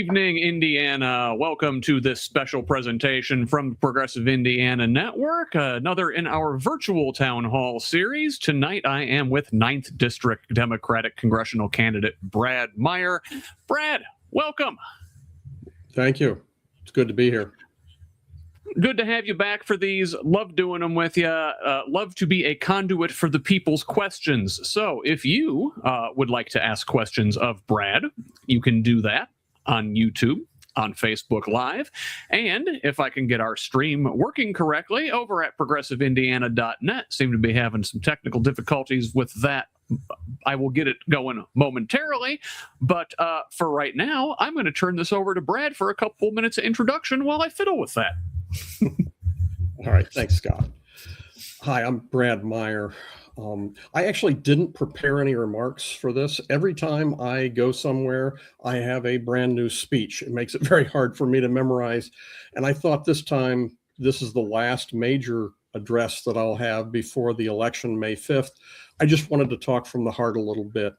evening, Indiana. Welcome to this special presentation from Progressive Indiana Network, another in our virtual town hall series. Tonight, I am with 9th District Democratic congressional candidate Brad Meyer. Brad, welcome. Thank you. It's good to be here. Good to have you back for these. Love doing them with you. Love to be a conduit for the people's questions. So if you would like to ask questions of Brad, you can do that on YouTube, on Facebook Live, and if I can get our stream working correctly, over at progressiveindiana.net. Seem to be having some technical difficulties with that. I will get it going momentarily, but for right now, I'm going to turn this over to Brad for a couple minutes of introduction while I fiddle with that. All right. Thanks, Scott. Hi, I'm Brad Meyer. I actually didn't prepare any remarks for this. Every time I go somewhere, I have a brand new speech. It makes it very hard for me to memorize. And I thought this time, this is the last major address that I'll have before the election, May 5th. I just wanted to talk from the heart a little bit.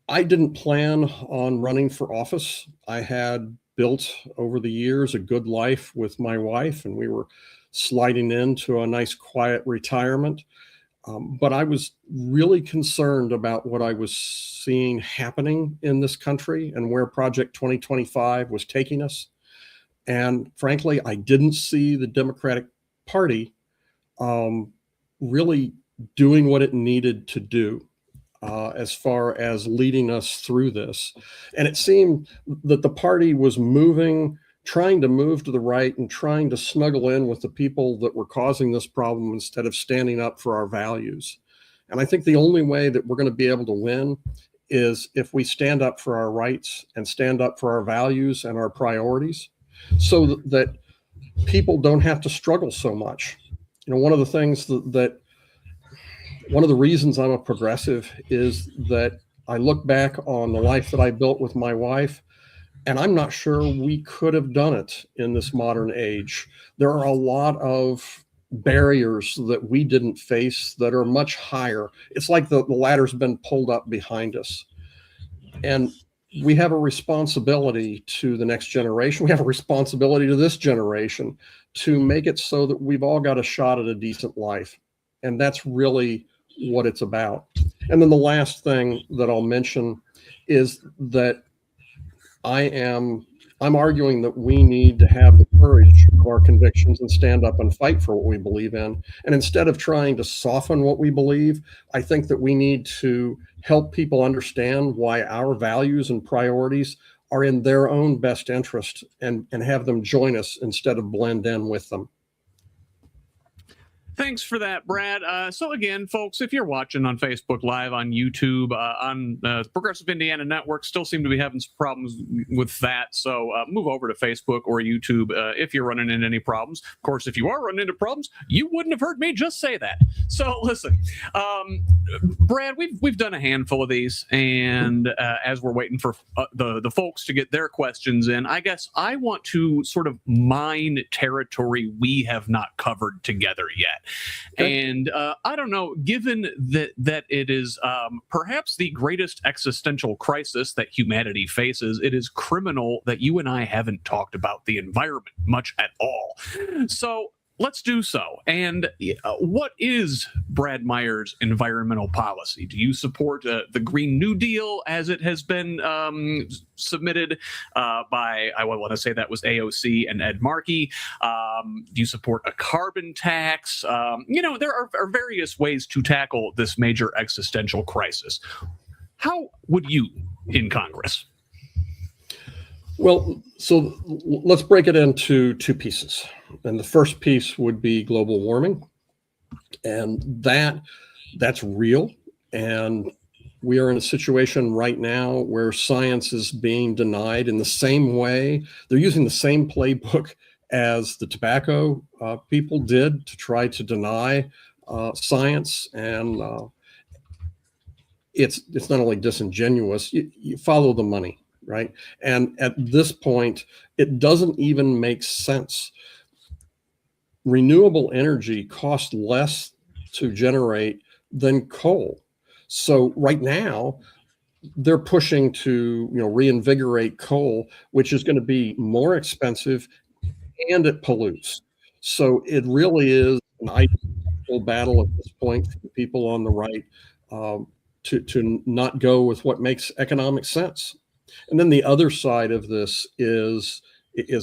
I didn't plan on running for office. I had built over the years a good life with my wife, and we were sliding into a nice quiet retirement. But I was really concerned about what I was seeing happening in this country and where Project 2025 was taking us. And frankly, I didn't see the Democratic Party really doing what it needed to do as far as leading us through this. And it seemed that the party was trying to move to the right and trying to snuggle in with the people that were causing this problem instead of standing up for our values. And I think the only way that we're going to be able to win is if we stand up for our rights and stand up for our values and our priorities, so that people don't have to struggle so much. You know, one of the things one of the reasons I'm a progressive is that I look back on the life that I built with my wife, and I'm not sure we could have done it in this modern age. There are a lot of barriers that we didn't face that are much higher. It's like the ladder's been pulled up behind us. And we have a responsibility to the next generation. We have a responsibility to this generation to make it so that we've all got a shot at a decent life. And that's really what it's about. And then the last thing that I'll mention is that I'm arguing that we need to have the courage of our convictions and stand up and fight for what we believe in. And instead of trying to soften what we believe, I think that we need to help people understand why our values and priorities are in their own best interest and have them join us instead of blend in with them. Thanks for that, Brad. So again, folks, if you're watching on Facebook Live, on YouTube, on Progressive Indiana Network, still seem to be having some problems with that. So move over to Facebook or YouTube if you're running into any problems. Of course, if you are running into problems, you wouldn't have heard me just say that. So listen, Brad, we've done a handful of these, and as we're waiting for the folks to get their questions in, I guess I want to sort of mine territory we have not covered together yet. Okay. And I don't know, given that it is perhaps the greatest existential crisis that humanity faces, it is criminal that you and I haven't talked about the environment much at all. So let's do so. And what is Brad Meyer's environmental policy? Do you support the Green New Deal as it has been submitted by, I want to say that was AOC and Ed Markey? Do you support a carbon tax? There are various ways to tackle this major existential crisis. How would you in Congress? Well, so let's break it into two pieces. And the first piece would be global warming. And that's real. And we are in a situation right now where science is being denied in the same way. They're using the same playbook as the tobacco people did to try to deny science. And it's not only disingenuous, you follow the money. Right. And at this point, it doesn't even make sense. Renewable energy costs less to generate than coal. So right now, they're pushing to, reinvigorate coal, which is going to be more expensive and it pollutes. So it really is an ideal battle at this point for the people on the right, to not go with what makes economic sense. And then the other side of this is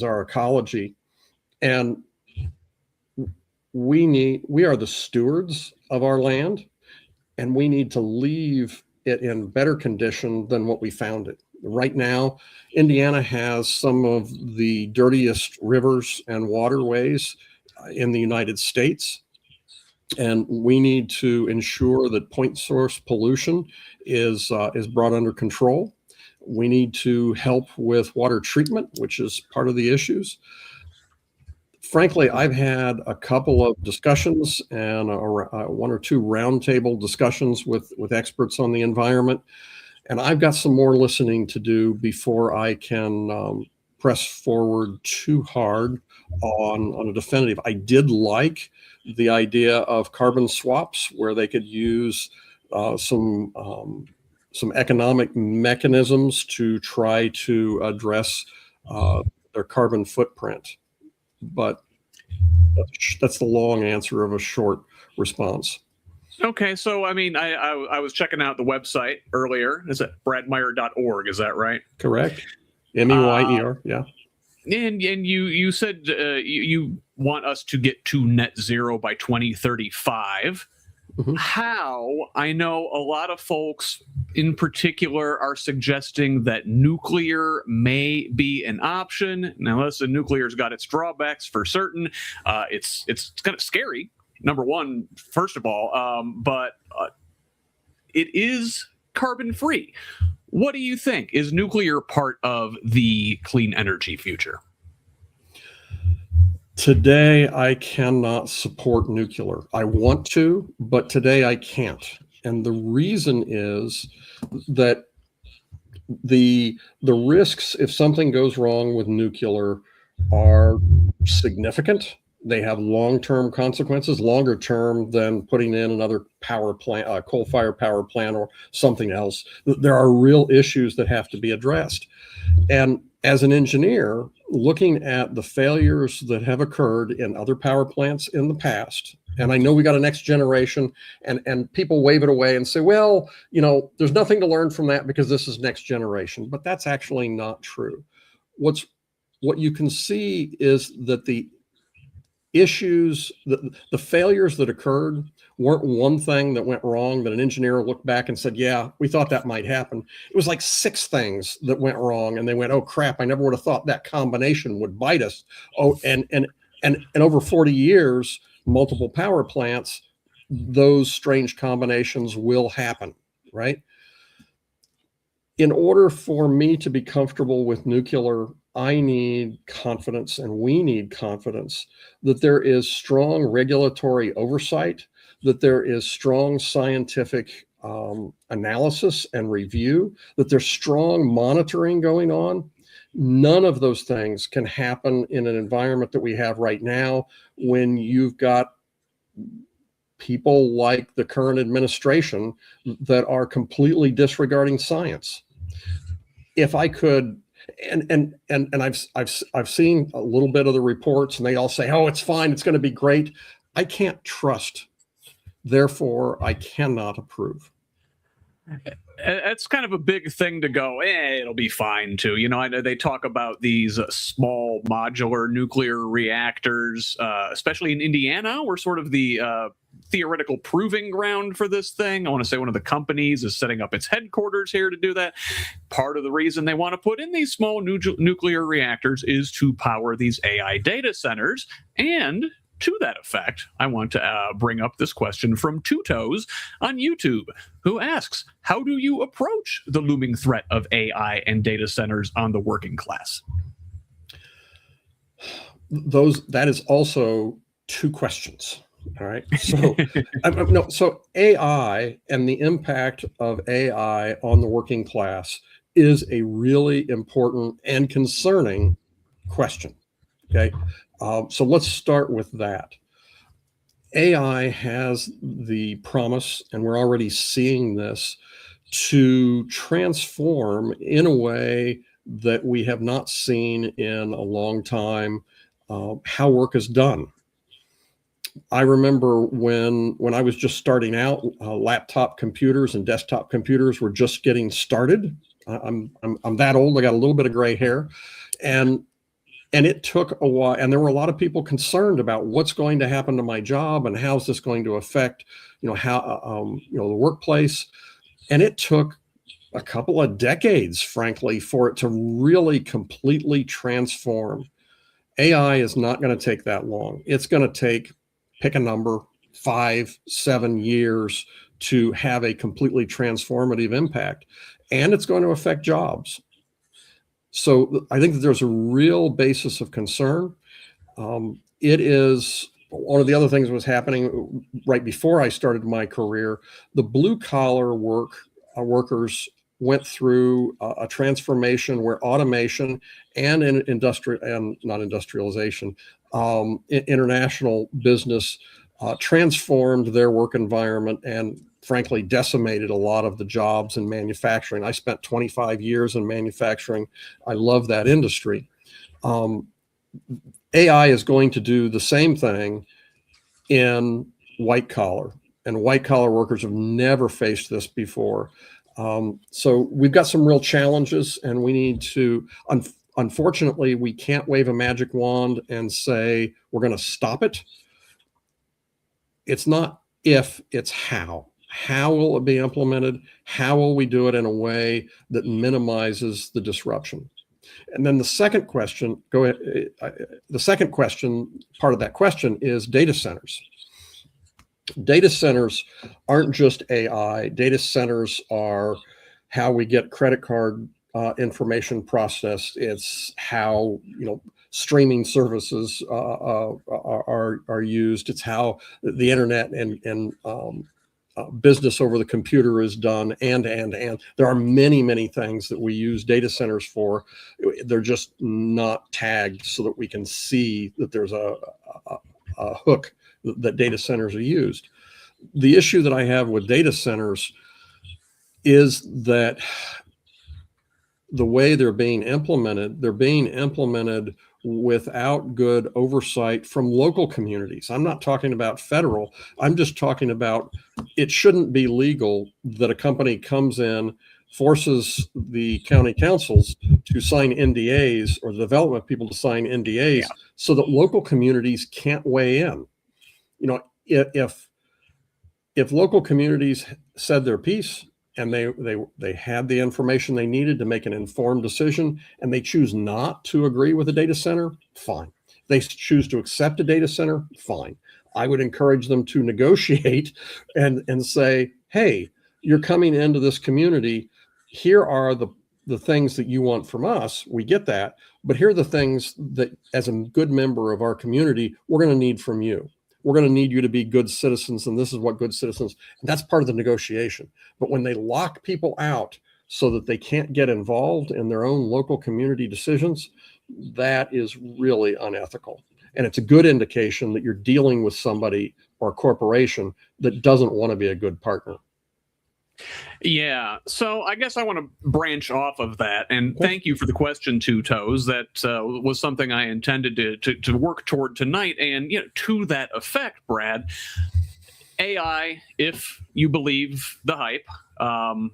our ecology, and we are the stewards of our land, and we need to leave it in better condition than what we found it. Right now, Indiana has some of the dirtiest rivers and waterways in the United States. And we need to ensure that point source pollution is brought under control. We need to help with water treatment, which is part of the issues. Frankly, I've had a couple of discussions and one or two roundtable discussions with experts on the environment, and I've got some more listening to do before I can press forward too hard on a definitive. I did like the idea of carbon swaps, where they could use some economic mechanisms to try to address their carbon footprint. But that's the long answer of a short response. Okay, so I mean, I was checking out the website earlier. Is it bradmeyer.org? Is that right? Correct. MEYER. Yeah. And you said you want us to get to net zero by 2035. Mm-hmm. How? I know a lot of folks in particular are suggesting that nuclear may be an option. Now, listen, nuclear's got its drawbacks for certain. It's kind of scary, number one, first of all, but it is carbon free. What do you think? Is nuclear part of the clean energy future? Today, I cannot support nuclear. I want to, but today I can't. And the reason is that the risks, if something goes wrong with nuclear, are significant. They have long-term consequences, longer term than putting in another power plant, coal-fired power plant, or something else. There are real issues that have to be addressed. And as an engineer, looking at the failures that have occurred in other power plants in the past, and I know we got a next generation, and people wave it away and say, well, there's nothing to learn from that because this is next generation. But that's actually not true. What you can see is that the issues, the failures that occurred weren't one thing that went wrong that an engineer looked back and said, yeah, we thought that might happen. It was like 6 things that went wrong, and they went, oh crap, I never would have thought that combination would bite us. Oh, and over 40 years, multiple power plants, those strange combinations will happen, right? In order for me to be comfortable with nuclear, I need confidence, and we need confidence that there is strong regulatory oversight, that there is strong scientific analysis and review, that there's strong monitoring going on. None of those things can happen in an environment that we have right now, when you've got people like the current administration that are completely disregarding science. If I could, and I've seen a little bit of the reports, and they all say, oh, it's fine, it's going to be great. I can't trust. Therefore, I cannot approve. It's kind of a big thing to go, it'll be fine too. I know they talk about these small modular nuclear reactors, especially in Indiana. We're sort of the theoretical proving ground for this thing. I want to say one of the companies is setting up its headquarters here to do that. Part of the reason they want to put in these small nuclear reactors is to power these AI data centers. And to that effect, I want to bring up this question from Two Toes on YouTube, who asks, how do you approach the looming threat of AI and data centers on the working class? That is also 2 questions. All right. So, so AI and the impact of AI on the working class is a really important and concerning question. Okay. So let's start with that. AI has the promise, and we're already seeing this, to transform in a way that we have not seen in a long time how work is done. I remember when I was just starting out, laptop computers and desktop computers were just getting started. I'm that old. I got a little bit of gray hair, and it took a while. And there were a lot of people concerned about what's going to happen to my job and how's this going to affect, how the workplace. And it took a couple of decades, frankly, for it to really completely transform. AI is not going to take that long. It's going to take, pick a number, 5-7 years to have a completely transformative impact. And it's going to affect jobs. So I think that there's a real basis of concern. It is one of the other things that was happening right before I started my career. The blue collar workers went through a transformation where automation and international business transformed their work environment and frankly decimated a lot of the jobs in manufacturing. I spent 25 years in manufacturing. I love that industry. AI is going to do the same thing in white collar, and white collar workers have never faced this before. So we've got some real challenges, and we need to, unfortunately, we can't wave a magic wand and say we're going to stop it. It's not if, it's how. How will it be implemented? How will we do it in a way that minimizes the disruption? And then the second question, part of that question is data centers. Data centers aren't just AI. Data centers are how we get credit card information processed. It's how streaming services are used. It's how the internet and business over the computer is done. And there are many things that we use data centers for. They're just not tagged so that we can see that there's a hook that data centers are used. The issue that I have with data centers is that the way they're being implemented without good oversight from local communities. I'm not talking about federal. I'm just talking about, it shouldn't be legal that a company comes in, forces the county councils to sign NDAs or the development people to sign NDAs so that local communities can't weigh in. If local communities said their piece and they had the information they needed to make an informed decision, and they choose not to agree with a data center, fine. They choose to accept a data center, fine. I would encourage them to negotiate and say, hey, you're coming into this community. Here are the things that you want from us. We get that, but here are the things that as a good member of our community, we're going to need from you. We're going to need you to be good citizens, and this is what good citizens, and that's part of the negotiation. But when they lock people out so that they can't get involved in their own local community decisions, that is really unethical. And it's a good indication that you're dealing with somebody or a corporation that doesn't want to be a good partner. Yeah, so I guess I want to branch off of that, and thank you for the question, Two Toes. That was something I intended to work toward tonight, and to that effect, Brad, AI, if you believe the hype,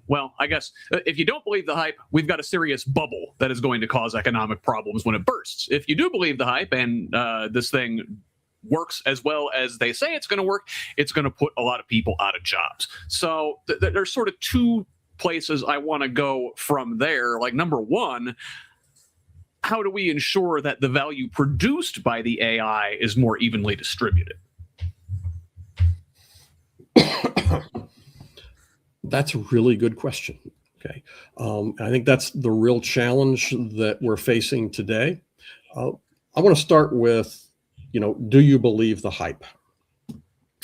well, I guess if you don't believe the hype, we've got a serious bubble that is going to cause economic problems when it bursts. If you do believe the hype and this thing works as well as they say it's going to work, it's going to put a lot of people out of jobs. So there's sort of two places I want to go from there. Like, number one, how do we ensure that the value produced by the AI is more evenly distributed? That's a really good question. Okay. I think that's the real challenge that we're facing today. I want to start with, do you believe the hype?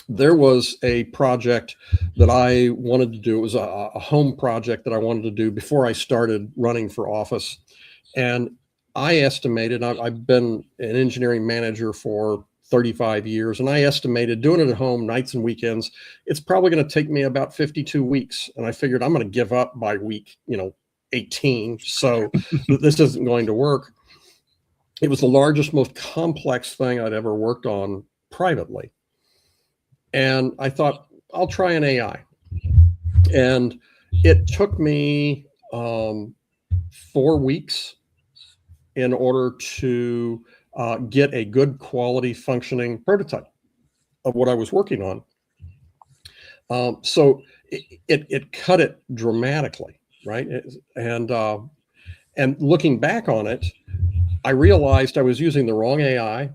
There was a project that I wanted to do. It was a home project that I wanted to do before I started running for office. And I estimated, I've been an engineering manager for 35 years. And I estimated doing it at home nights and weekends, it's probably going to take me about 52 weeks. And I figured I'm going to give up by week, 18. So this isn't going to work. It was the largest, most complex thing I'd ever worked on privately. And I thought, I'll try an AI. And it took me 4 weeks in order to get a good quality functioning prototype of what I was working on. So it cut it dramatically, right? And looking back on it, I realized I was using the wrong AI.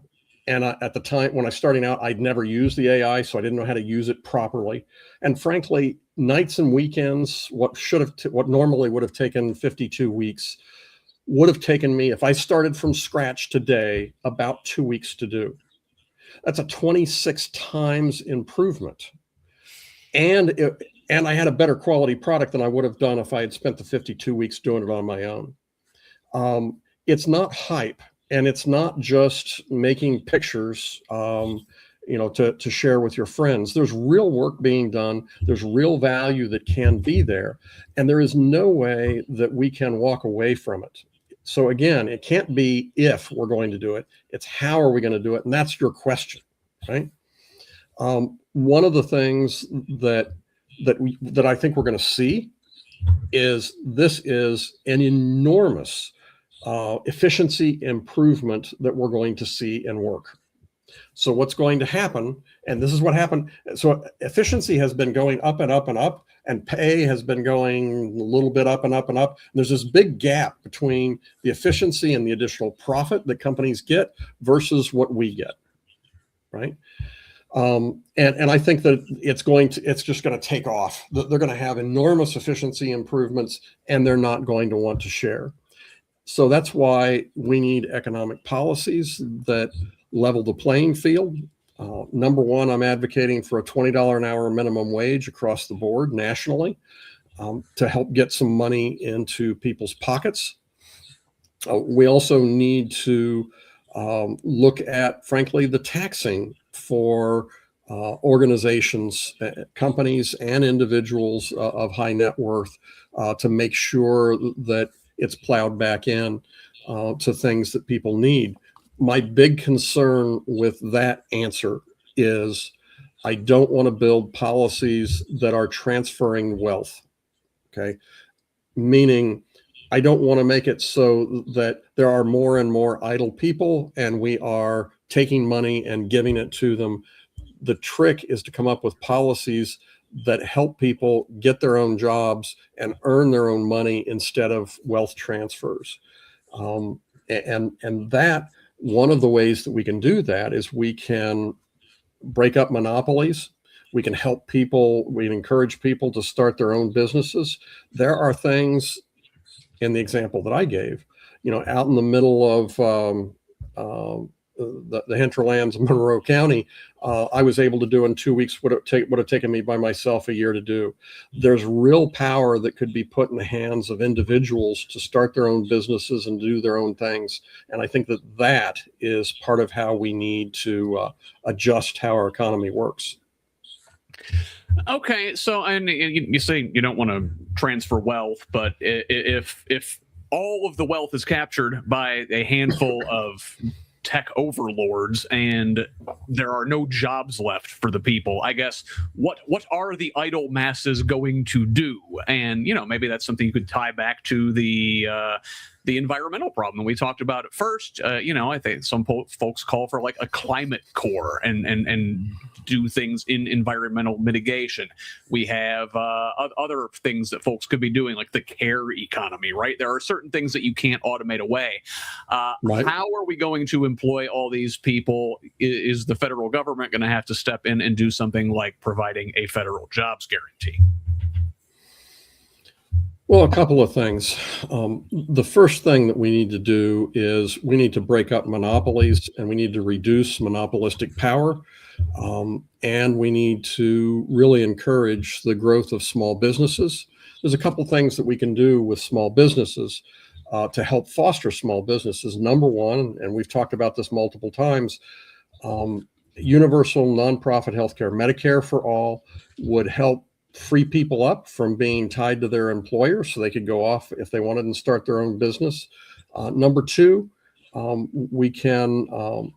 And at the time when I was starting out, I'd never used the AI, so I didn't know how to use it properly. And frankly, nights and weekends, what normally would have taken 52 weeks, would have taken me, if I started from scratch today, about 2 weeks to do. That's a 26 times improvement. And I had a better quality product than I would have done if I had spent the 52 weeks doing it on my own. It's not hype, and it's not just making pictures, to share with your friends. There's real work being done. There's real value that can be there. And there is no way that we can walk away from it. So again, it can't be if we're going to do it. It's how are we going to do it? And that's your question, right? One of the things that I think we're going to see is this is an enormous efficiency improvement that we're going to see in work. So what's going to happen, and this is what happened. So efficiency has been going up and up and up, and pay has been going a little bit up and up and up. And there's this big gap between the efficiency and the additional profit that companies get versus what we get, right? And I think that it's just going to take off. They're going to have enormous efficiency improvements, and they're not going to want to share. So that's why we need economic policies that level the playing field. Number one, I'm advocating for a $20 an hour minimum wage across the board nationally to help get some money into people's pockets. We also need to look at, frankly, the taxing for organizations, companies, and individuals of high net worth to make sure that it's plowed back in to things that people need. My big concern with that answer is I don't want to build policies that are transferring wealth, okay? Meaning I don't want to make it so that there are more and more idle people and we are taking money and giving it to them. The trick is to come up with policies that help people get their own jobs and earn their own money instead of wealth transfers. And that, one of the ways that we can do that is we can break up monopolies. We can help people, we can encourage people to start their own businesses. There are things in the example that I gave, out in the middle of the hinterlands of Monroe County, I was able to do in 2 weeks what would have taken me by myself a year to do. There's real power that could be put in the hands of individuals to start their own businesses and do their own things. And I think that is part of how we need to adjust how our economy works. Okay, so and you say you don't want to transfer wealth, but if all of the wealth is captured by a handful of tech overlords and there are no jobs left for the people, I guess what are the idle masses going to do? And maybe that's something you could tie back to the environmental problem we talked about at first. I think some folks call for like a climate corps and do things in environmental mitigation. We have other things that folks could be doing, like the care economy, right? There are certain things that you can't automate away. Right. How are we going to employ all these people? Is the federal government going to have to step in and do something like providing a federal jobs guarantee? Well, a couple of things. The first thing that we need to do is we need to break up monopolies and we need to reduce monopolistic power. And we need to really encourage the growth of small businesses. There's a couple of things that we can do with small businesses to help foster small businesses. Number one, and we've talked about this multiple times, Universal nonprofit healthcare, Medicare for all, would help free people up from being tied to their employer so they could go off if they wanted and start their own business. Number two, we can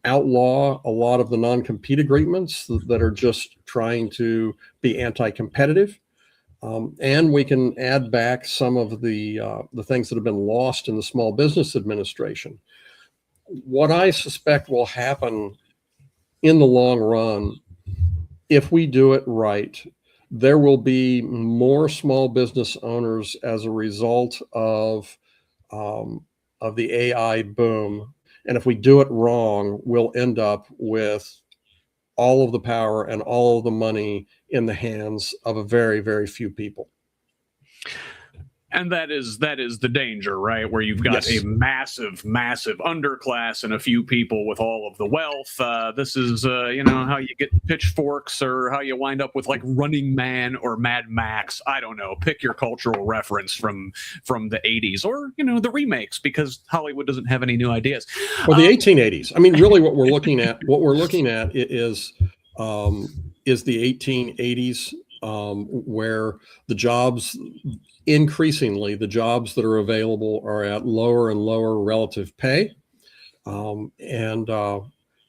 outlaw a lot of the non-compete agreements that are just trying to be anti-competitive. And we can add back some of the things that have been lost in the Small Business Administration. What I suspect will happen in the long run, if we do it right, there will be more small business owners as a result of the AI boom. And if we do it wrong, we'll end up with all of the power and all of the money in the hands of a very, very few people. And that is the danger, right? Where you've got Yes. a massive underclass and a few people with all of the wealth. This is, how you get pitchforks, or how you wind up with like Running Man or Mad Max. I don't know. Pick your cultural reference from the 80s, or the remakes, because Hollywood doesn't have any new ideas. Or the 1880s. I mean, really, what we're looking at is the 1880s, where the jobs. Increasingly, the jobs that are available are at lower and lower relative pay, and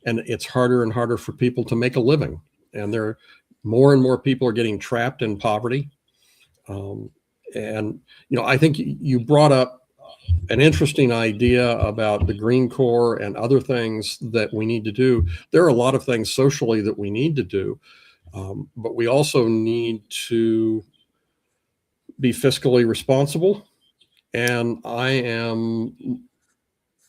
it's harder and harder for people to make a living. And there, more and more people are getting trapped in poverty. And I think you brought up an interesting idea about the Green Corps and other things that we need to do. There are a lot of things socially that we need to do, but we also need to be fiscally responsible. And I am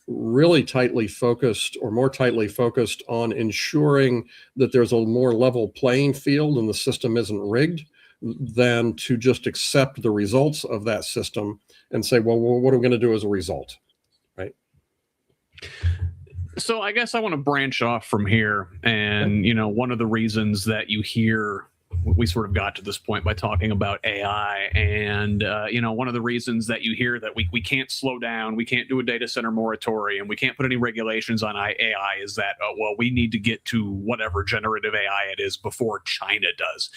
really tightly focused, or more tightly focused, on ensuring that there's a more level playing field and the system isn't rigged, than to just accept the results of that system and say, well, what are we going to do as a result? Right. So I guess I want to branch off from here. And, one of the reasons that you hear, we sort of got to this point by talking about AI, and one of the reasons that you hear that we can't slow down, we can't do a data center moratorium, we can't put any regulations on AI, is that we need to get to whatever generative AI it is before China does.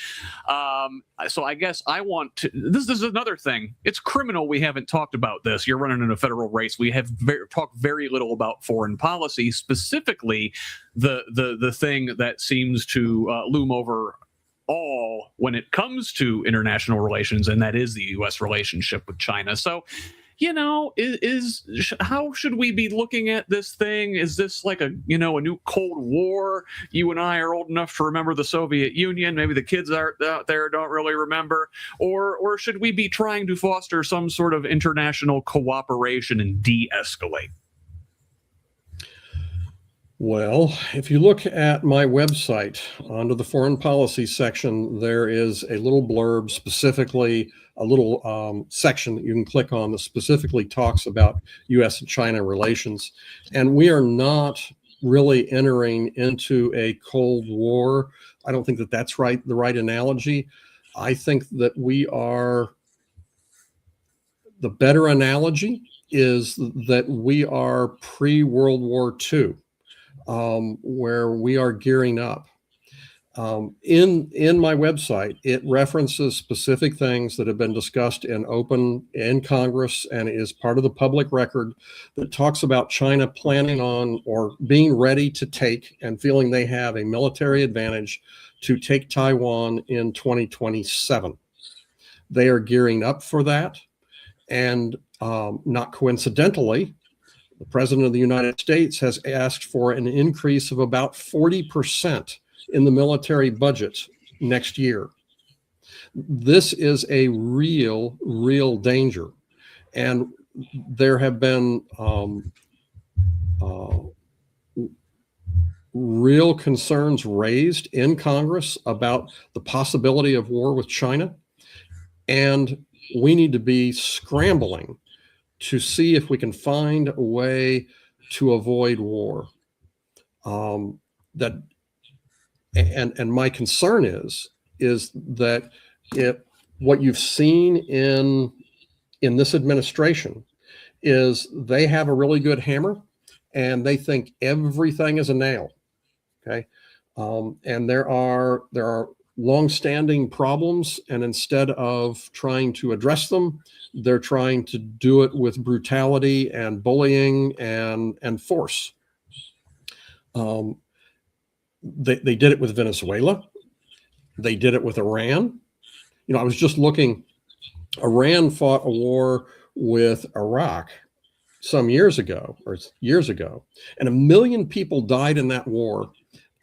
So I guess I want to. This is another thing. It's criminal we haven't talked about this. You're running in a federal race. We have talked very little about foreign policy, specifically the thing that seems to loom over all when it comes to international relations, and that is the U.S. relationship with China. So, how should we be looking at this thing? Is this like a new Cold War? You and I are old enough to remember the Soviet Union. Maybe the kids out there don't really remember. Or should we be trying to foster some sort of international cooperation and de-escalate? Well, if you look at my website, under the foreign policy section, there is a little blurb, specifically a little section that you can click on that specifically talks about U.S. and China relations. And we are not really entering into a Cold War. I don't think that that's the right analogy. I think that the better analogy is that we are pre-World War II. Where we are gearing up. In my website, it references specific things that have been discussed in Congress, and is part of the public record, that talks about China planning on, or being ready to take, and feeling they have a military advantage to take Taiwan in 2027. They are gearing up for that, and not coincidentally, the President of the United States has asked for an increase of about 40% in the military budget next year. This is a real danger. And there have been real concerns raised in Congress about the possibility of war with China. And we need to be scrambling to see if we can find a way to avoid war. And my concern is that what you've seen in this administration is they have a really good hammer, and they think everything is a nail. Okay, and there are long-standing problems, and instead of trying to address them, they're trying to do it with brutality and bullying and force. They did it with Venezuela. They did it with Iran. I was just looking. Iran fought a war with Iraq some years ago, and 1 million people died in that war,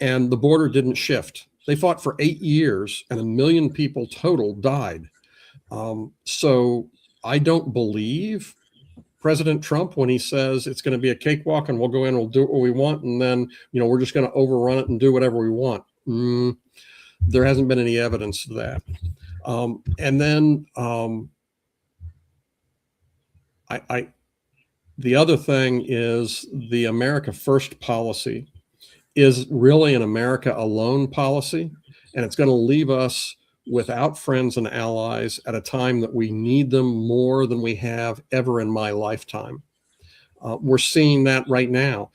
and the border didn't shift. They fought for 8 years, and 1 million people total died. So I don't believe President Trump when he says it's going to be a cakewalk and we'll go in, we'll do what we want, and then we're just going to overrun it and do whatever we want. There hasn't been any evidence of that. And then the other thing is the America First policy is really an America alone policy, and it's going to leave us without friends and allies at a time that we need them more than we have ever in my lifetime. We're seeing that right now.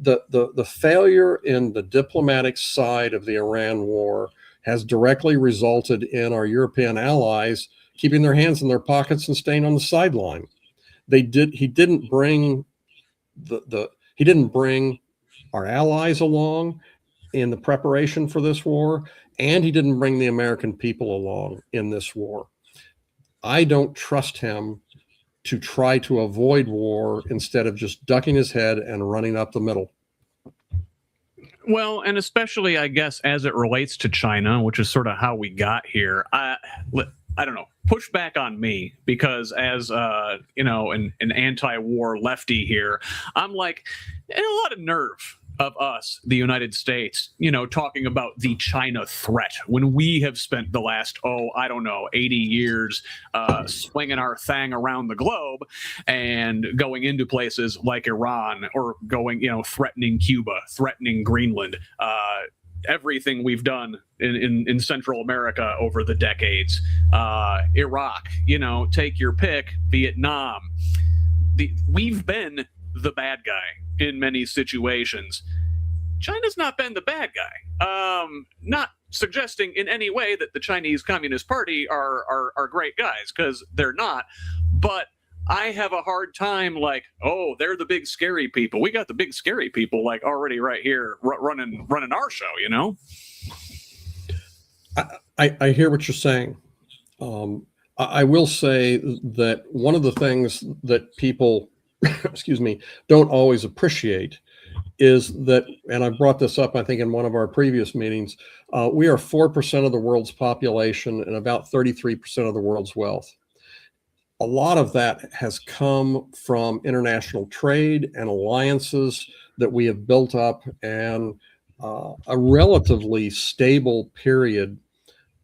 The failure in the diplomatic side of the Iran war has directly resulted in our European allies keeping their hands in their pockets and staying on the sideline. He didn't bring our allies along in the preparation for this war, and he didn't bring the American people along in this war. I don't trust him to try to avoid war instead of just ducking his head and running up the middle. Well, and especially, I guess, as it relates to China, which is sort of how we got here. I don't know, push back on me, because as an anti-war lefty here, I'm like, a lot of nerve of us, the United States, talking about the China threat when we have spent the last, 80 years swinging our thing around the globe and going into places like Iran, or going, threatening Cuba, threatening Greenland, everything we've done in Central America over the decades, Iraq, take your pick, Vietnam. We've been the bad guy in many situations. China's not been the bad guy. Not suggesting in any way that the Chinese Communist Party are great guys, because they're not. But I have a hard time they're the big scary people. We got the big scary people already right here running our show, I hear what you're saying. I will say that one of the things that people don't always appreciate is that, and I brought this up, I think, in one of our previous meetings, we are 4% of the world's population and about 33% of the world's wealth. A lot of that has come from international trade and alliances that we have built up, and a relatively stable period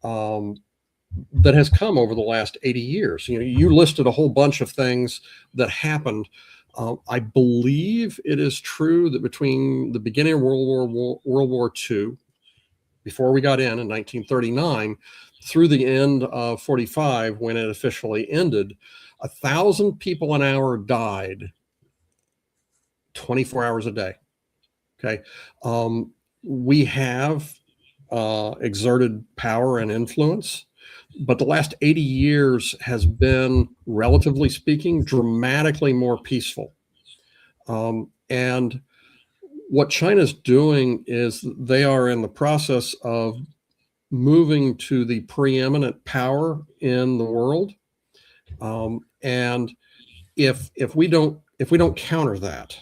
that has come over the last 80 years. You listed a whole bunch of things that happened. I believe it is true that between the beginning of World War II, before we got in 1939, through the end of 45, when it officially ended, 1,000 people an hour died 24 hours a day. Okay. We have exerted power and influence, but the last 80 years has been, relatively speaking, dramatically more peaceful. And what China's doing is they are in the process of moving to the preeminent power in the world. And if we don't counter that,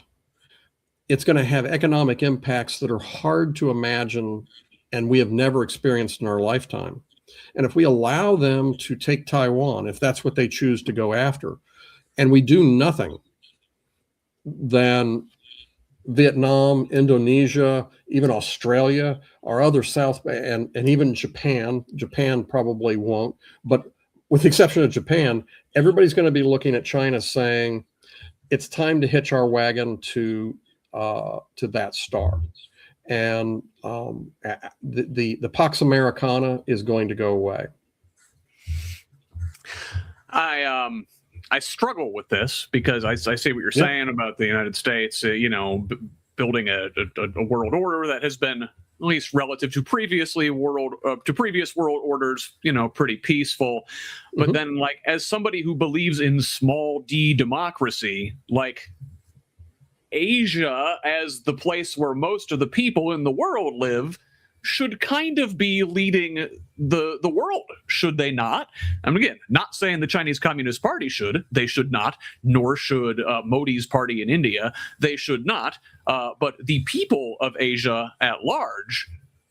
it's going to have economic impacts that are hard to imagine and we have never experienced in our lifetime. And if we allow them to take Taiwan, if that's what they choose to go after, and we do nothing, then Vietnam, Indonesia, even Australia, or other South, and even Japan probably won't, but with the exception of Japan, everybody's going to be looking at China saying, it's time to hitch our wagon to that star. And the Pax Americana is going to go away. I struggle with this because I see what you're saying about the United States, building a world order that has been, at least relative to previous world orders, pretty peaceful. But then, like, as somebody who believes in small d democracy, like, Asia as the place where most of the people in the world live should kind of be leading the world, should they not? And again, not saying the Chinese Communist Party should. They should not, nor should Modi's party in India. They should not. But the people of Asia at large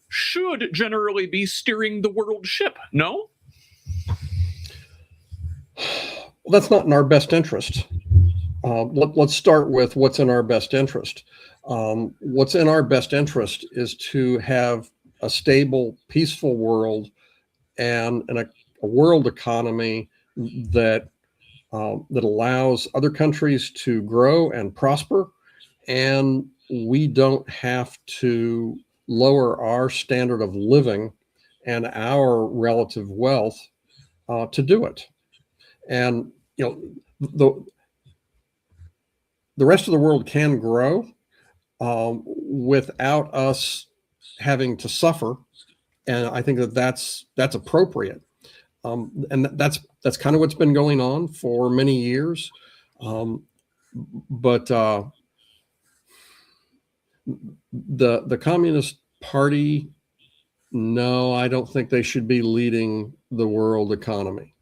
should generally be steering the world ship, no? Well, that's not in our best interest. Let's start with what's in our best interest. What's in our best interest is to have a stable, peaceful world and a world economy that allows other countries to grow and prosper, and we don't have to lower our standard of living and our relative wealth to do it. And the rest of the world can grow without us having to suffer, and I think that's appropriate. And that's kind of what's been going on for many years. But the Communist Party, no, I don't think they should be leading the world economy,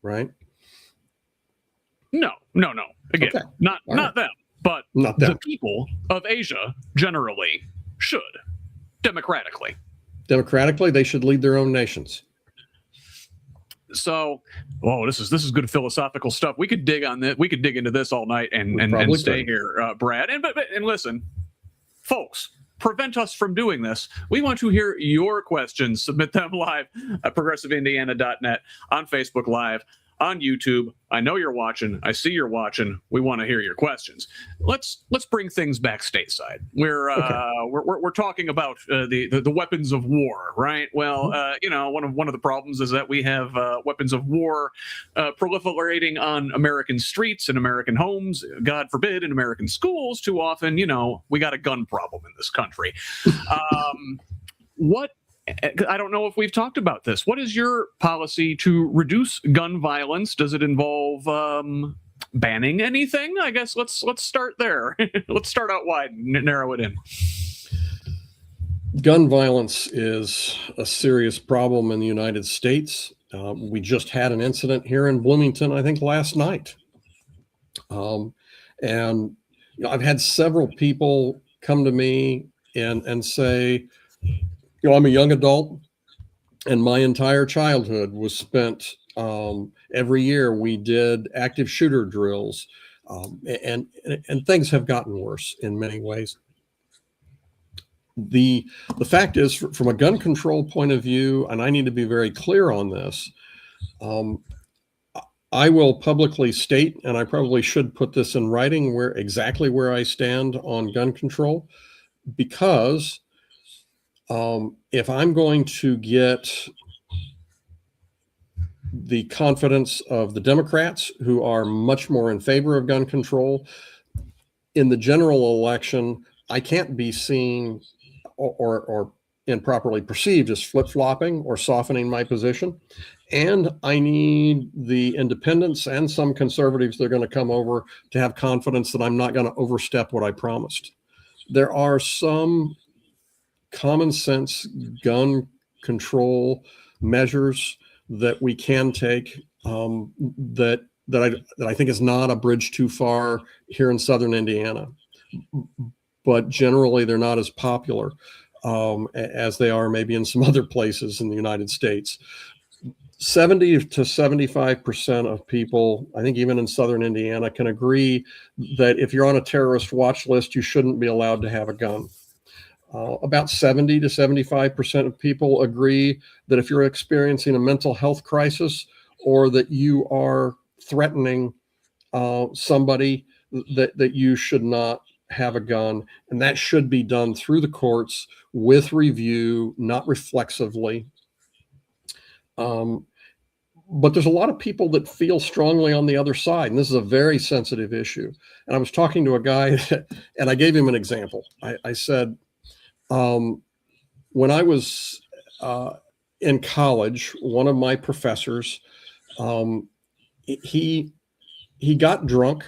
right? No. Again, Okay. not them, but Not them. the people of Asia generally should, democratically. Democratically, they should lead their own nations. So, this is good philosophical stuff. We could dig on that. We could dig into this all night and stay here, Brad. And listen, folks, prevent us from doing this. We want to hear your questions. Submit them live at progressiveindiana.net, on Facebook Live, on YouTube. I know you're watching. I see you're watching. We want to hear your questions. Let's bring things back stateside. We're talking about the weapons of war, right? Well, one of the problems is that we have weapons of war proliferating on American streets and American homes. God forbid, in American schools. Too often, we got a gun problem in this country. I don't know if we've talked about this. What is your policy to reduce gun violence? Does it involve banning anything? I guess let's start there. Let's start out wide and narrow it in. Gun violence is a serious problem in the United States. We just had an incident here in Bloomington, I think last night. And I've had several people come to me and say, I'm a young adult, and my entire childhood was spent, every year we did active shooter drills, and things have gotten worse in many ways. The fact is, from a gun control point of view, and I need to be very clear on this, I will publicly state, and I probably should put this in writing, exactly where I stand on gun control, because if I'm going to get the confidence of the Democrats, who are much more in favor of gun control, in the general election, I can't be seen or improperly perceived as flip-flopping or softening my position. And I need the independents and some conservatives that are going to come over to have confidence that I'm not going to overstep what I promised. There are some common sense gun control measures that we can take that I think is not a bridge too far here in southern Indiana, but generally they're not as popular as they are maybe in some other places in the United States. 70 to 75% of people, I think even in southern Indiana, can agree that if you're on a terrorist watch list, you shouldn't be allowed to have a gun. About 70 to 75% of people agree that if you're experiencing a mental health crisis or that you are threatening somebody, that you should not have a gun. And that should be done through the courts with review, not reflexively. but there's a lot of people that feel strongly on the other side, and this is a very sensitive issue. And I was talking to a guy, and I gave him an example. I said, when I was in college, one of my professors, he got drunk,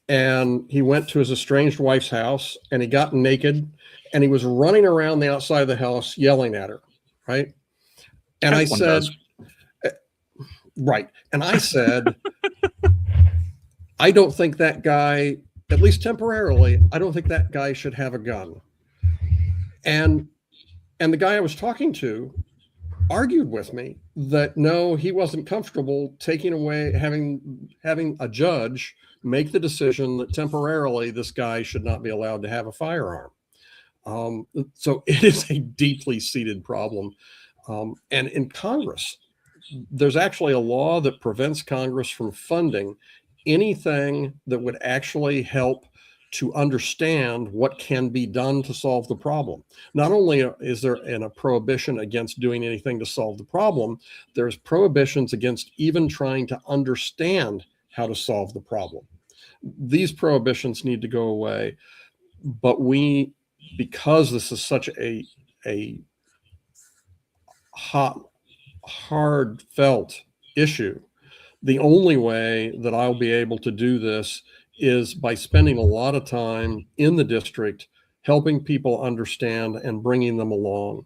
and he went to his estranged wife's house, and he got naked, and he was running around the outside of the house yelling at her, right? And I said, right. And I said, I don't think that guy, at least temporarily, I don't think that guy should have a gun. And the guy I was talking to argued with me that no, he wasn't comfortable taking away, having a judge make the decision that temporarily this guy should not be allowed to have a firearm. So it is a deeply seated problem. And in Congress, there's actually a law that prevents Congress from funding anything that would actually help to understand what can be done to solve the problem. Not only is there a prohibition against doing anything to solve the problem, there's prohibitions against even trying to understand how to solve the problem. These prohibitions need to go away, but because this is such a hot, hard felt issue, the only way that I'll be able to do this is by spending a lot of time in the district, helping people understand and bringing them along.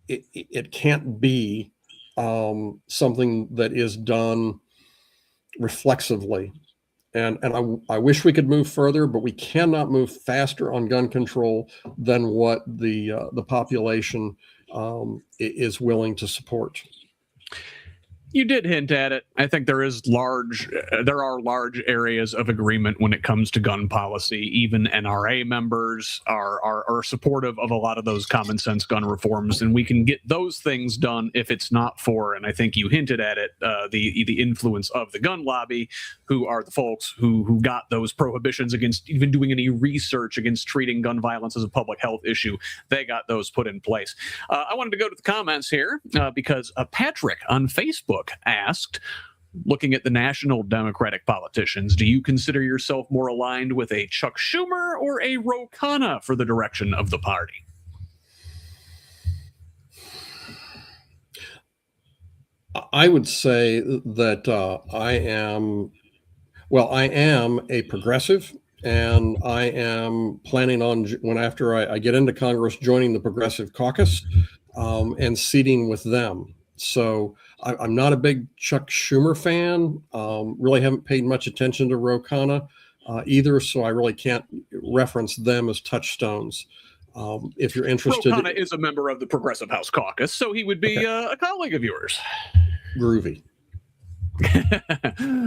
It can't be something that is done reflexively. And I wish we could move further, but we cannot move faster on gun control than what the population is willing to support. You did hint at it. I think there are large areas of agreement when it comes to gun policy. Even NRA members are supportive of a lot of those common sense gun reforms, and we can get those things done if it's not for, and I think you hinted at it, the influence of the gun lobby, who are the folks who got those prohibitions against even doing any research against treating gun violence as a public health issue. They got those put in place. I wanted to go to the comments here because Patrick on Facebook asked, looking at the national Democratic politicians, do you consider yourself more aligned with a Chuck Schumer or a Ro Khanna for the direction of the party? I would say that I am a progressive, and I am planning on, after I get into Congress, joining the Progressive Caucus and seating with them. So I'm not a big Chuck Schumer fan. Really haven't paid much attention to Ro Khanna either, so I really can't reference them as touchstones. If you're interested, Ro Khanna is a member of the Progressive House Caucus, so he would be a colleague of yours. Groovy.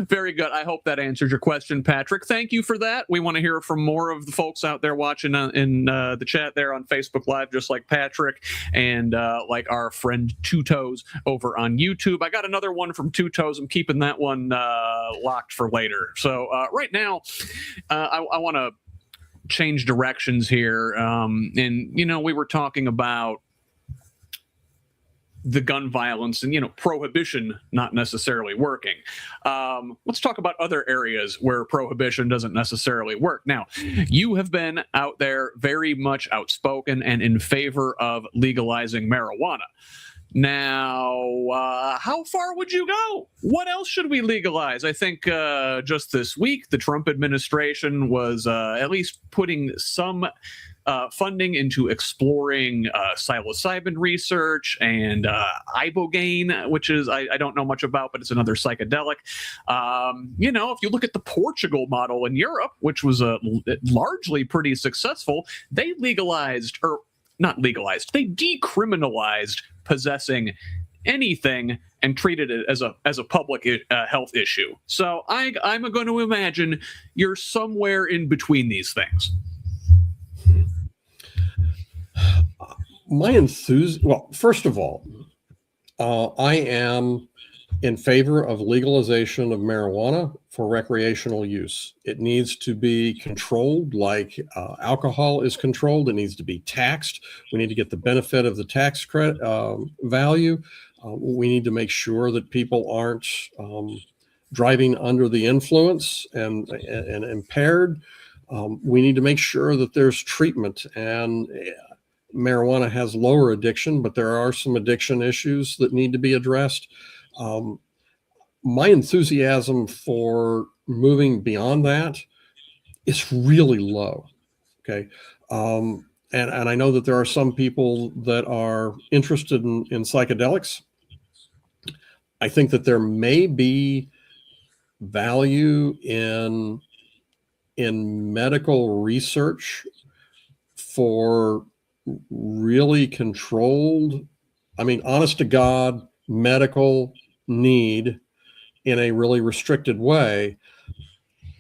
Very good. I hope that answers your question, Patrick. Thank you for that. We want to hear from more of the folks out there watching in the chat there on Facebook Live, just like Patrick and like our friend Two Toes over on YouTube. I got another one from Two Toes. I'm keeping that one locked for later. So right now, I want to change directions here. And, we were talking about the gun violence and, prohibition not necessarily working. Let's talk about other areas where prohibition doesn't necessarily work. Now, you have been out there very much outspoken and in favor of legalizing marijuana. Now, how far would you go? What else should we legalize? I think just this week, the Trump administration was at least putting some funding into exploring psilocybin research and ibogaine, which is I don't know much about, but it's another psychedelic. If you look at the Portugal model in Europe, which was largely pretty successful, they legalized, or not legalized, they decriminalized possessing anything and treated it as a public health issue. So I'm going to imagine you're somewhere in between these things. Well, first of all, I am in favor of legalization of marijuana for recreational use. It needs to be controlled like alcohol is controlled. It needs to be taxed. We need to get the benefit of the tax credit value. We need to make sure that people aren't driving under the influence and impaired. We need to make sure that there's treatment, and marijuana has lower addiction, but there are some addiction issues that need to be addressed. My enthusiasm for moving beyond that is really low. Okay. And I know that there are some people that are interested in psychedelics. I think that there may be value in medical research for really controlled, I mean, honest to God, medical need in a really restricted way.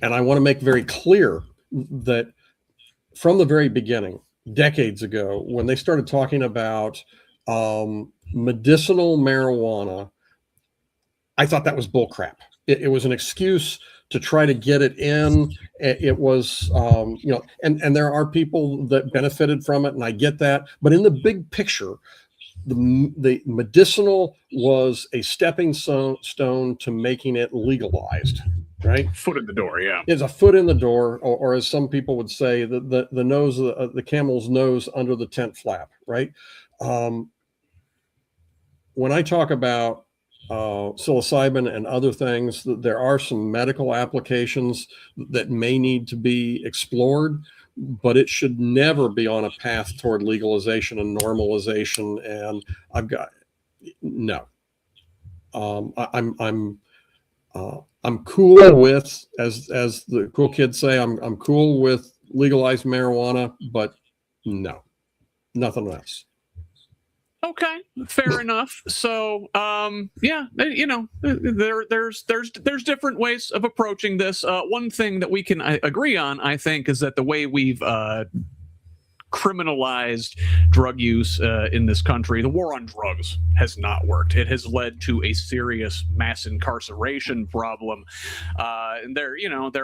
And I want to make very clear that from the very beginning, decades ago, when they started talking about medicinal marijuana, I thought that was bullcrap. It was an excuse to try to get it in. It was, and there are people that benefited from it, and I get that. But in the big picture, the medicinal was a stepping stone to making it legalized, right? Foot in the door, yeah. It's a foot in the door, or as some people would say, the nose, the camel's nose under the tent flap, right? When I talk about psilocybin and other things, there are some medical applications that may need to be explored, but it should never be on a path toward legalization and normalization. And I'm cool with, as the cool kids say, I'm cool with legalized marijuana, but no, nothing else. Okay, fair enough. So, there's different ways of approaching this. One thing that we can agree on, I think, is that the way we've criminalized drug use in this country, the war on drugs, has not worked. It has led to a serious mass incarceration problem. And there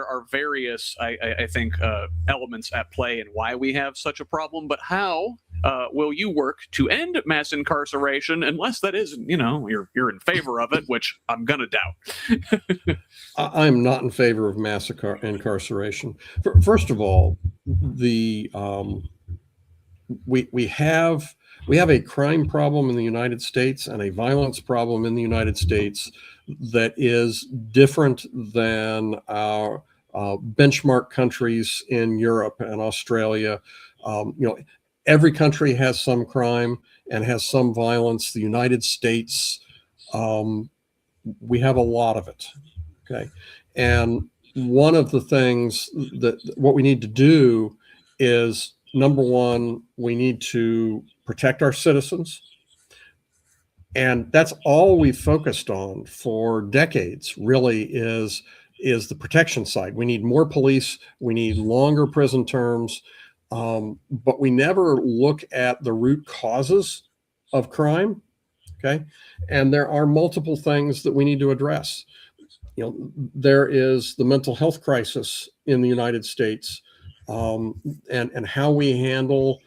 are various, I think, elements at play in why we have such a problem. But how will you work to end mass incarceration, unless that is, you're in favor of it, which I'm gonna doubt. I'm not in favor of mass incarceration. First of all, we have a crime problem in the United States and a violence problem in the United States that is different than our benchmark countries in Europe and Australia. Every country has some crime and has some violence. The United States, we have a lot of it. Okay. And one of the things what we need to do is, number one, we need to protect our citizens. And that's all we've focused on for decades, really, is the protection side. We need more police. We need longer prison terms. But we never look at the root causes of crime. Okay. And there are multiple things that we need to address. There is the mental health crisis in the United States, and how we handle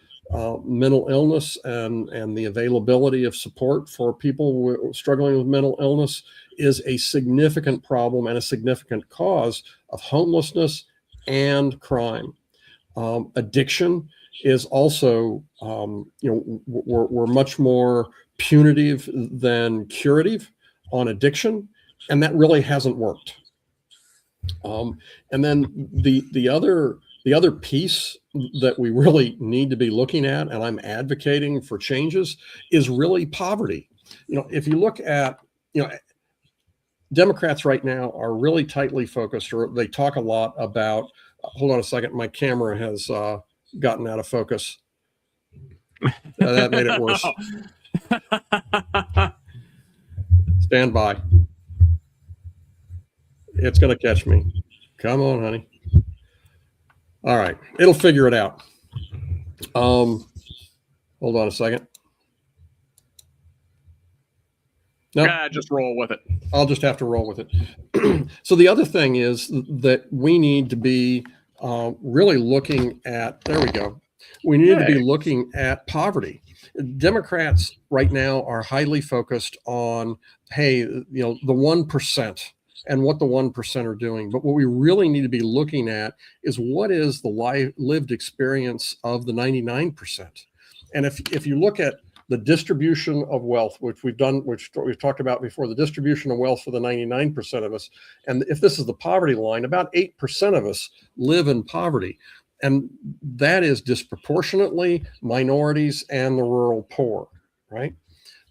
mental illness and the availability of support for people struggling with mental illness is a significant problem and a significant cause of homelessness and crime. Addiction is also, we're much more punitive than curative on addiction, and that really hasn't worked. And then the other piece that we really need to be looking at, and I'm advocating for changes, is really poverty. If you look at, Democrats right now are really tightly focused, or they talk a lot about, hold on a second, my camera has gotten out of focus. That made it worse. Stand by. It's going to catch me. Come on, honey. All right. It'll figure it out. Hold on a second. No, just roll with it. I'll just have to roll with it. So the other thing is that we need to be really looking at, there we go. We need to be Hey. looking at poverty. Democrats right now are highly focused on, hey, the 1% and what the 1% are doing. But what we really need to be looking at is what is the lived experience of the 99%. And if you look at the distribution of wealth, which we've talked about before, the distribution of wealth for the 99% of us, and if this is the poverty line, about 8% of us live in poverty. And that is disproportionately minorities and the rural poor, right?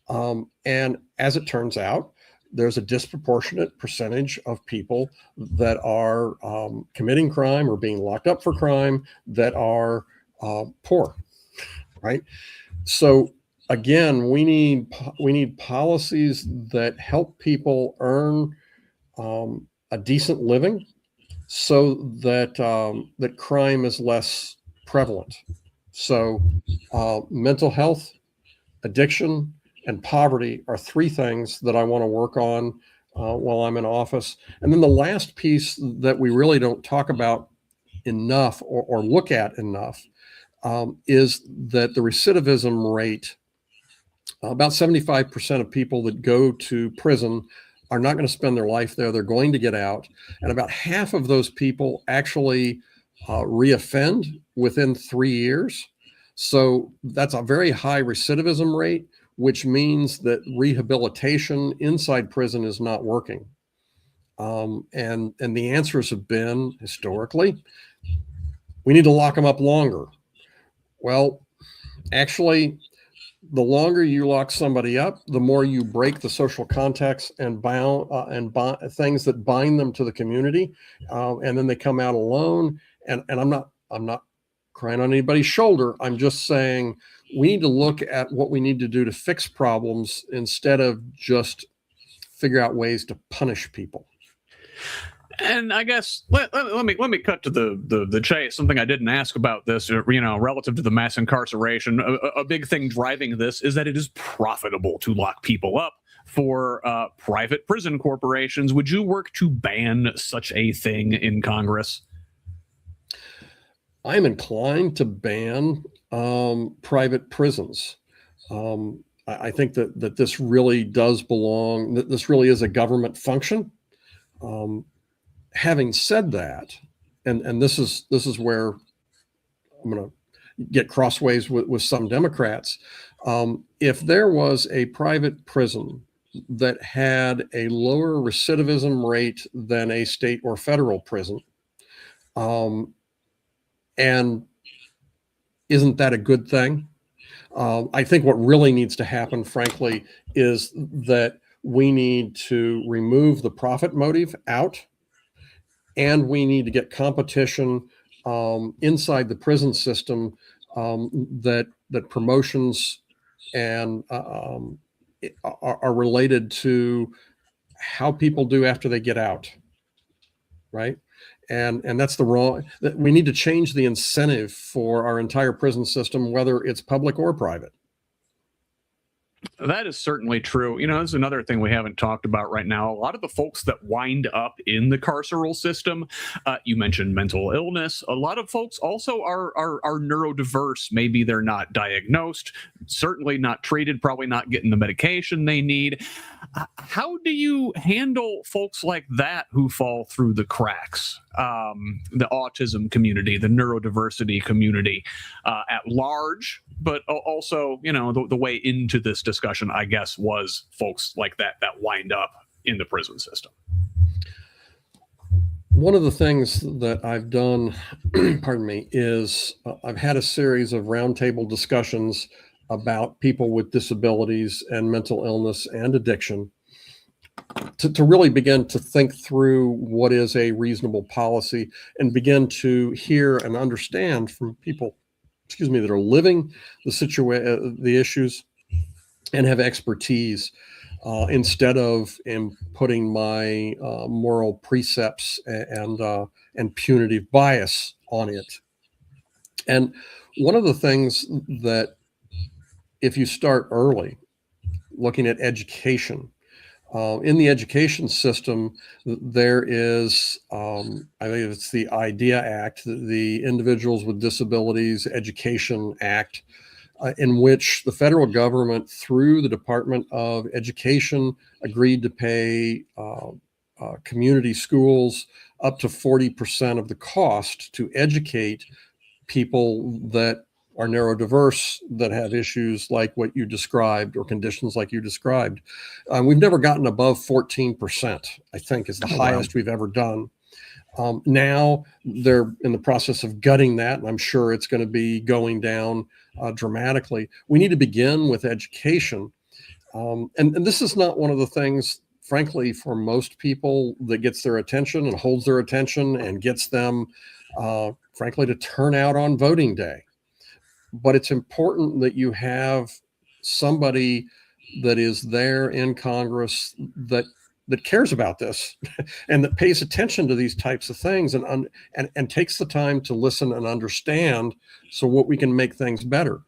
And as it turns out, there's a disproportionate percentage of people that are committing crime or being locked up for crime that are poor, right? So again, we need policies that help people earn a decent living, so that that crime is less prevalent. So mental health, addiction, and poverty are three things that I want to work on while I'm in office. And then the last piece that we really don't talk about enough or look at enough is that the recidivism rate, about 75% of people that go to prison are not going to spend their life there. They're going to get out. And about half of those people actually reoffend within 3 years. So that's a very high recidivism rate, which means that rehabilitation inside prison is not working. And the answers have been, historically, we need to lock them up longer. Well, actually, the longer you lock somebody up, the more you break the social context and things that bind them to the community, and then they come out alone. And I'm not crying on anybody's shoulder. I'm just saying we need to look at what we need to do to fix problems instead of just figure out ways to punish people. And I guess let me cut to the chase. Something I didn't ask about this, relative to the mass incarceration. A big thing driving this is that it is profitable to lock people up for private prison corporations. Would you work to ban such a thing in Congress? I'm inclined to ban private prisons. I think that this really does belong. That this really is a government function. Having said that, and this is where I'm going to get crossways with some Democrats. If there was a private prison that had a lower recidivism rate than a state or federal prison, and isn't that a good thing? I think what really needs to happen, frankly, is that we need to remove the profit motive out. And we need to get competition inside the prison system that promotions and are related to how people do after they get out, right? And that's the wrong. We need to change the incentive for our entire prison system, whether it's public or private. That is certainly true. This is another thing we haven't talked about right now. A lot of the folks that wind up in the carceral system, you mentioned mental illness. A lot of folks also are neurodiverse. Maybe they're not diagnosed, certainly not treated, probably not getting the medication they need. How do you handle folks like that who fall through the cracks? The autism community, the neurodiversity community at large, but also, the way into this discussion, I guess, was folks like that wind up in the prison system. One of the things that I've done, pardon me, is I've had a series of roundtable discussions about people with disabilities and mental illness and addiction to really begin to think through what is a reasonable policy and begin to hear and understand from people, that are living the issues and have expertise instead of putting my moral precepts and punitive bias on it. And one of the things that, if you start early, looking at education, In the education system, there is, I think it's the IDEA Act, the Individuals with Disabilities Education Act, in which the federal government, through the Department of Education, agreed to pay community schools up to 40% of the cost to educate people that are neurodiverse, that have issues like what you described or conditions like you described. We've never gotten above 14%, I think, is the highest we've ever done. Now they're in the process of gutting that, and I'm sure it's going to be going down dramatically. We need to begin with education. And this is not one of the things, frankly, for most people that gets their attention and holds their attention and gets them, frankly, to turn out on voting day. But it's important that you have somebody that is there in Congress that cares about this and that pays attention to these types of things and takes the time to listen and understand, so what we can make things better.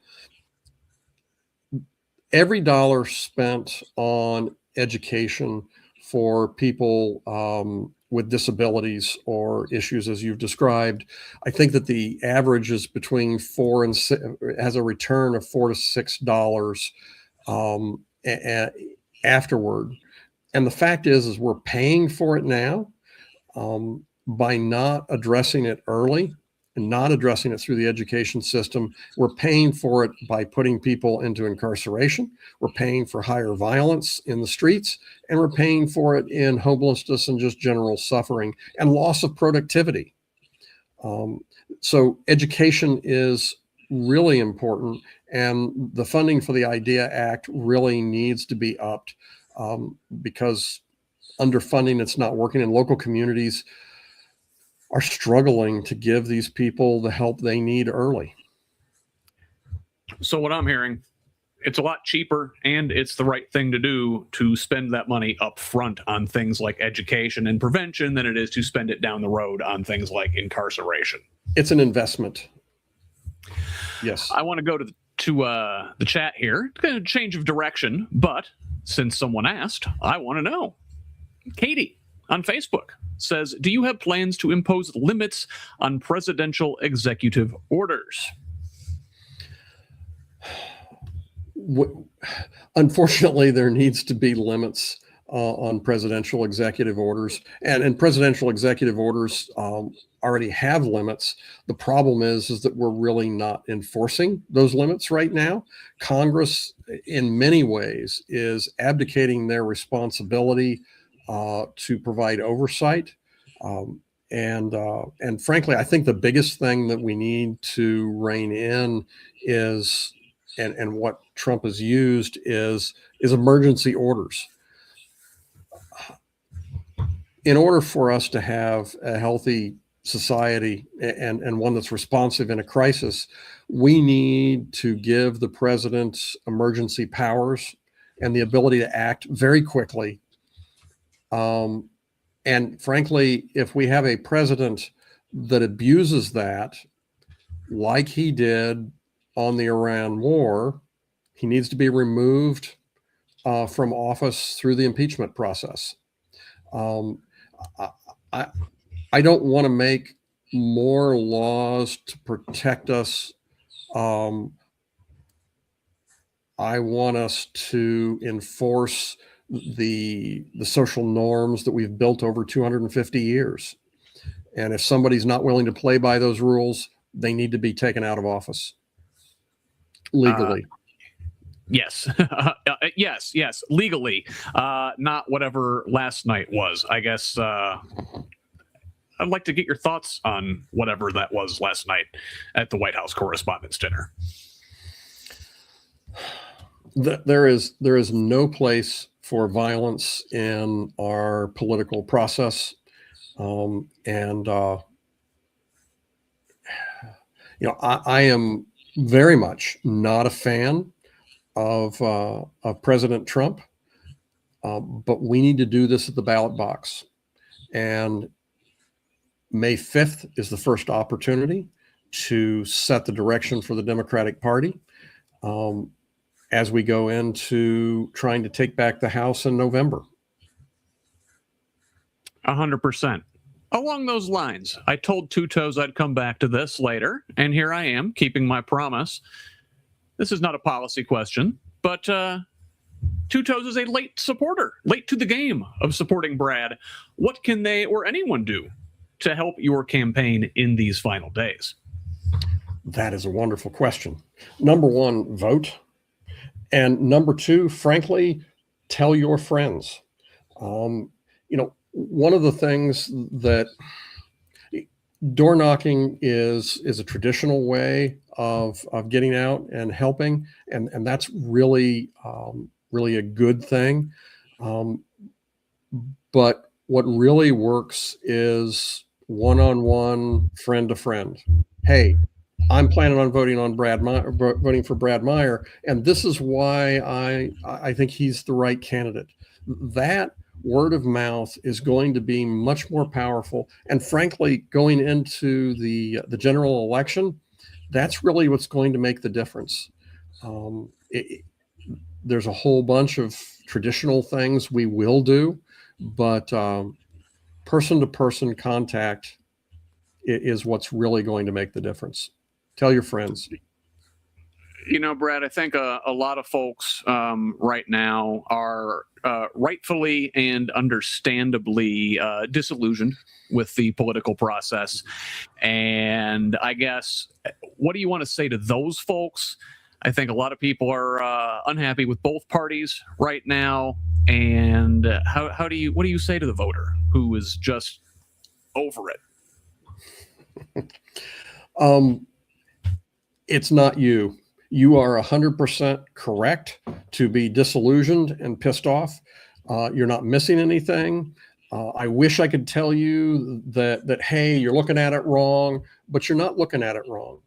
Every dollar spent on education for people with disabilities or issues as you've described, I think that the average is between has a return of $4 to $6 afterward. And the fact is we're paying for it now by not addressing it early and not addressing it through the education system. We're paying for it by putting people into incarceration. We're paying for higher violence in the streets, and we're paying for it in homelessness and just general suffering and loss of productivity. So education is really important, and the funding for the IDEA Act really needs to be upped because underfunding, it's not working, and local communities are struggling to give these people the help they need early. So what I'm hearing, it's a lot cheaper and it's the right thing to do to spend that money up front on things like education and prevention than it is to spend it down the road on things like incarceration. It's an investment. Yes. I want to go to the chat here. Kind of change of direction, but since someone asked, I want to know. Katie on Facebook says, do you have plans to impose limits on presidential executive orders? Unfortunately, there needs to be limits on presidential executive orders, and presidential executive orders already have limits. The problem is that we're really not enforcing those limits right now. Congress, in many ways, is abdicating their responsibility to provide oversight. And frankly, I think the biggest thing that we need to rein in is, and what Trump has used is emergency orders. In order for us to have a healthy society and one that's responsive in a crisis, we need to give the president emergency powers and the ability to act very quickly. And frankly, if we have a president that abuses that, like he did on the Iran war, he needs to be removed from office through the impeachment process. I don't want to make more laws to protect us. I want us to enforce the social norms that we've built over 250 years. And if somebody's not willing to play by those rules, they need to be taken out of office legally. Yes. Yes. Legally. Not whatever last night was. I guess I'd like to get your thoughts on whatever that was last night at the White House Correspondents' Dinner. There is no place for violence in our political process. I am very much not a fan of President Trump, but we need to do this at the ballot box. And May 5th is the first opportunity to set the direction for the Democratic Party as we go into trying to take back the House in November. 100%. Along those lines, I told Two Toes I'd come back to this later, and here I am, keeping my promise. This is not a policy question, but Two Toes is a late supporter, late to the game of supporting Brad. What can they or anyone do to help your campaign in these final days? That is a wonderful question. Number one, vote. And number two, frankly, tell your friends. One of the things that door knocking is a traditional way of getting out and helping, and that's really a good thing. But what really works is one-on-one, friend to friend. Hey, I'm planning on voting for Brad Meyer, and this is why I think he's the right candidate. That word of mouth is going to be much more powerful. And frankly, going into the general election, that's really what's going to make the difference. There's a whole bunch of traditional things we will do, but person-to-person contact is what's really going to make the difference. Tell your friends. Brad, I think a lot of folks right now are rightfully and understandably disillusioned with the political process. And I guess, what do you want to say to those folks? I think a lot of people are unhappy with both parties right now. And what do you say to the voter who is just over it? It's not you. You are 100% correct to be disillusioned and pissed off. You're not missing anything. I wish I could tell you that, hey, you're looking at it wrong, but you're not looking at it wrong.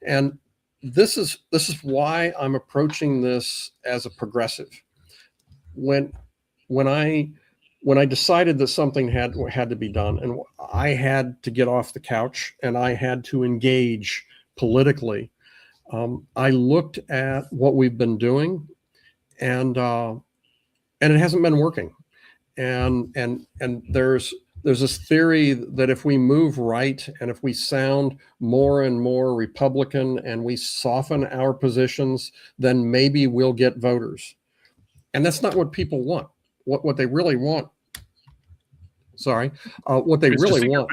And this is why I'm approaching this as a progressive. When I decided that something had to be done, and I had to get off the couch and I had to engage politically, I looked at what we've been doing, and it hasn't been working. And there's this theory that if we move right and if we sound more and more Republican and we soften our positions, then maybe we'll get voters. And that's not what people want. What they really want. What they really want.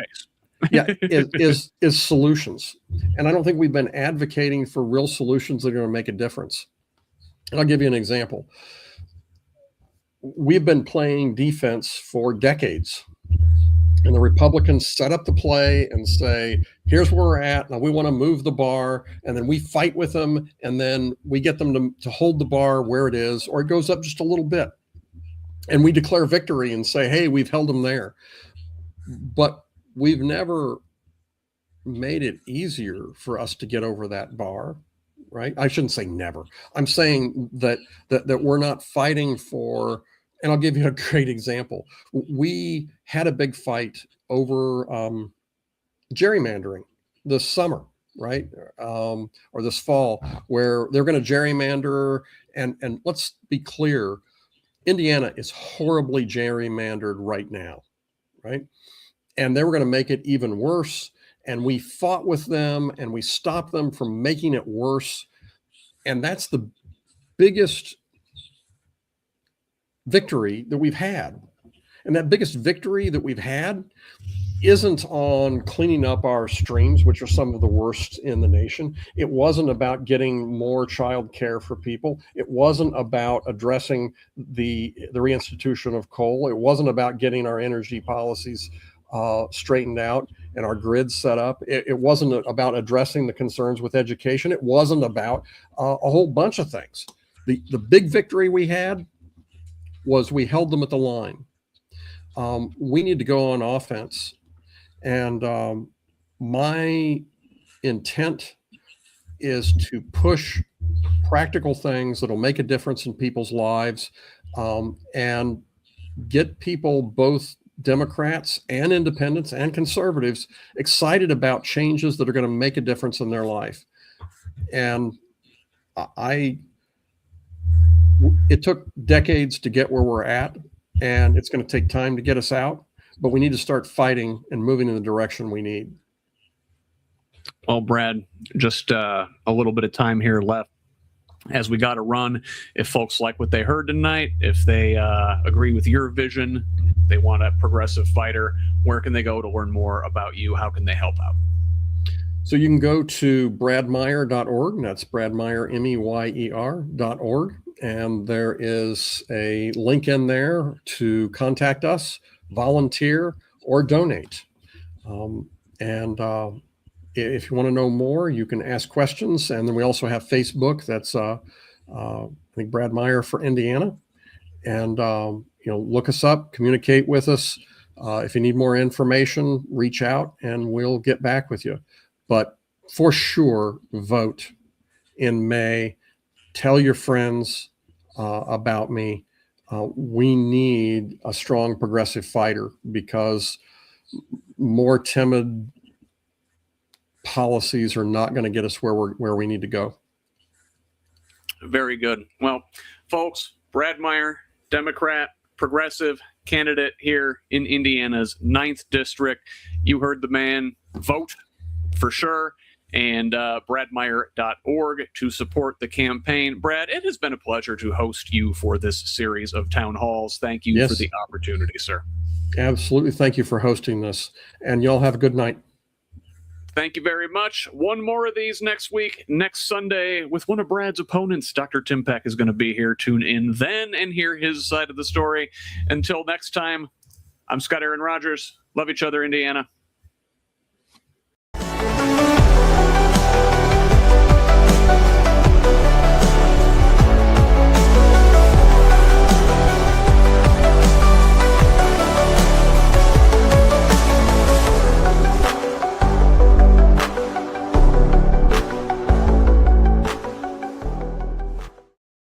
is solutions. And I don't think we've been advocating for real solutions that are going to make a difference. And I'll give you an example. We've been playing defense for decades. And the Republicans set up the play and say, here's where we're at. Now we want to move the bar. And then we fight with them. And then we get them to hold the bar where it is, or it goes up just a little bit. And we declare victory and say, hey, we've held them there. But we've never made it easier for us to get over that bar, right? I shouldn't say never. I'm saying that we're not fighting for, and I'll give you a great example. We had a big fight over gerrymandering this summer, right? Or this fall, where they're going to gerrymander. And let's be clear, Indiana is horribly gerrymandered right now, right? And they were going to make it even worse. And we fought with them and we stopped them from making it worse. And that's the biggest victory that we've had. And that biggest victory that we've had isn't on cleaning up our streams, which are some of the worst in the nation. It wasn't about getting more child care for people. It wasn't about addressing the reinstitution of coal. It wasn't about getting our energy policies straightened out and our grid set up. It wasn't about addressing the concerns with education. It wasn't about a whole bunch of things. The big victory we had was we held them at the line. We need to go on offense. And my intent is to push practical things that'll make a difference in people's lives, and get people, both Democrats and independents and conservatives, excited about changes that are going to make a difference in their life. And it took decades to get where we're at, and it's going to take time to get us out. but we need to start fighting and moving in the direction we need. Well, Brad, just a little bit of time here left as we got to run. If folks like what they heard tonight, if they agree with your vision, they want a progressive fighter, where can they go to learn more about you? How can they help out? So you can go to bradmeyer.org, and that's Brad Meyer, MEYER.org. And there is a link in there to contact us, volunteer, or donate. If you want to know more, you can ask questions. And then we also have Facebook. That's, I think, Brad Meyer for Indiana. And, look us up, communicate with us. If you need more information, reach out and we'll get back with you. But for sure, vote in May. Tell your friends about me. We need a strong progressive fighter, because more timid policies are not going to get us where we need to go. Very good. Well, folks, Brad Meyer, Democrat, progressive candidate here in Indiana's 9th district. You heard the man. Vote for sure. And bradmeyer.org to support the campaign. Brad, it has been a pleasure to host you for this series of town halls. Thank you for the opportunity, sir. Absolutely. Thank you for hosting this. And y'all have a good night. Thank you very much. One more of these next week, next Sunday, with one of Brad's opponents. Dr. Tim Peck is going to be here. Tune in then and hear his side of the story. Until next time, I'm Scott Aaron Rogers. Love each other, Indiana.